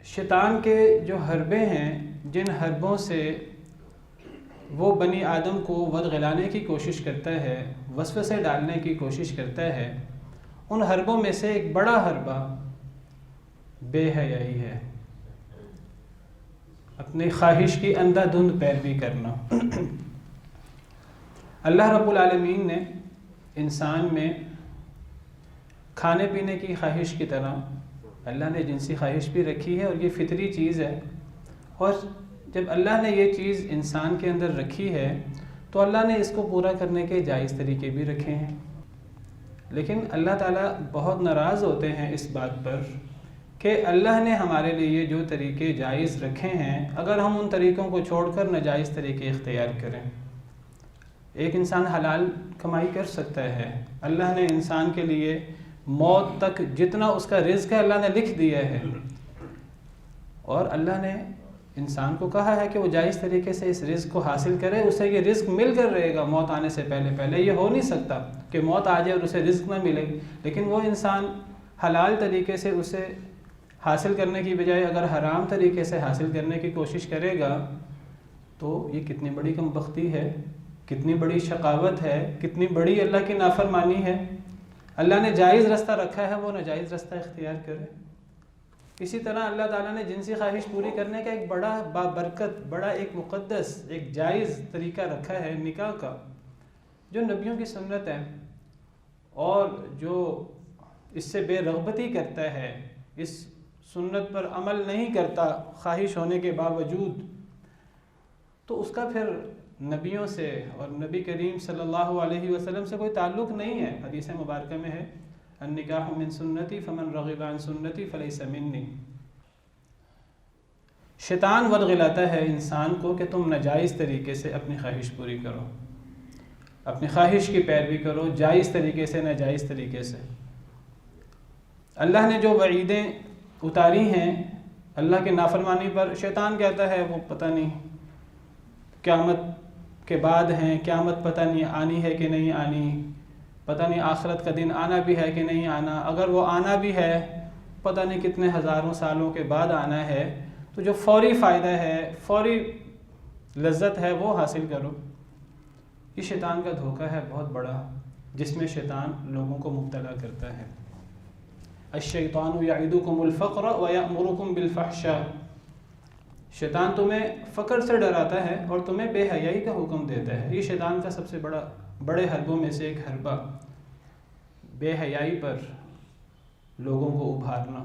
شیطان کے جو حربے ہیں، جن حربوں سے وہ بنی آدم کو ودغلانے کی کوشش کرتا ہے، وسوسے ڈالنے کی کوشش کرتا ہے، ان حربوں میں سے ایک بڑا حربہ بے حیائی ہے، اپنی خواہش کی اندھا دھند پیروی کرنا۔ اللہ رب العالمین نے انسان میں کھانے پینے کی خواہش کی طرح اللہ نے جنسی خواہش بھی رکھی ہے، اور یہ فطری چیز ہے، اور جب اللہ نے یہ چیز انسان کے اندر رکھی ہے تو اللہ نے اس کو پورا کرنے کے جائز طریقے بھی رکھے ہیں۔ لیکن اللہ تعالیٰ بہت ناراض ہوتے ہیں اس بات پر کہ اللہ نے ہمارے لیے جو طریقے جائز رکھے ہیں، اگر ہم ان طریقوں کو چھوڑ کر ناجائز طریقے اختیار کریں۔ ایک انسان حلال کمائی کر سکتا ہے، اللہ نے انسان کے لیے موت تک جتنا اس کا رزق ہے اللہ نے لکھ دیا ہے، اور اللہ نے انسان کو کہا ہے کہ وہ جائز طریقے سے اس رزق کو حاصل کرے، اسے یہ رزق مل کر رہے گا موت آنے سے پہلے۔ یہ ہو نہیں سکتا کہ موت آ جائے اور اسے رزق نہ ملے، لیکن وہ انسان حلال طریقے سے اسے حاصل کرنے کی بجائے اگر حرام طریقے سے حاصل کرنے کی کوشش کرے گا تو یہ کتنی بڑی کم بختی ہے، کتنی بڑی شقاوت ہے، کتنی بڑی اللہ کی نافرمانی ہے۔ اللہ نے جائز رستہ رکھا ہے، وہ ناجائز رستہ اختیار کرے۔ اسی طرح اللہ تعالیٰ نے جنسی خواہش پوری کرنے کا ایک بڑا بابرکت، بڑا ایک مقدس، ایک جائز طریقہ رکھا ہے نکاح کا، جو نبیوں کی سنت ہے، اور جو اس سے بے رغبتی کرتا ہے، اس سنت پر عمل نہیں کرتا خواہش ہونے کے باوجود، تو اس کا پھر نبیوں سے اور نبی کریم صلی اللہ علیہ وسلم سے کوئی تعلق نہیں ہے۔ حدیث مبارکہ میں ہے النکاح من سنتی فمن رغب عن سنتی فلیس منی۔ شیطان ودغلاتا ہے انسان کو کہ تم ناجائز طریقے سے اپنی خواہش پوری کرو، اپنی خواہش کی پیروی کرو، جائز طریقے سے ناجائز طریقے سے۔ اللہ نے جو وعیدیں اتاری ہیں اللہ کے نافرمانی پر، شیطان کہتا ہے وہ پتہ نہیں قیامت کے بعد ہیں، قیامت پتہ نہیں آنی ہے کہ نہیں آنی، پتہ نہیں آخرت کا دن آنا بھی ہے کہ نہیں آنا، اگر وہ آنا بھی ہے پتہ نہیں کتنے ہزاروں سالوں کے بعد آنا ہے، تو جو فوری فائدہ ہے، فوری لذت ہے وہ حاصل کرو۔ یہ شیطان کا دھوکہ ہے بہت بڑا، جس میں شیطان لوگوں کو مبتلا کرتا ہے۔ الشیطان یعدکم الفقر ویأمرکم بالفحشاء، شیطان تمہیں فقر سے ڈراتا ہے اور تمہیں بے حیائی کا حکم دیتا ہے۔ یہ شیطان کا سب سے بڑے حربوں میں سے ایک حربہ، بے حیائی پر لوگوں کو ابھارنا۔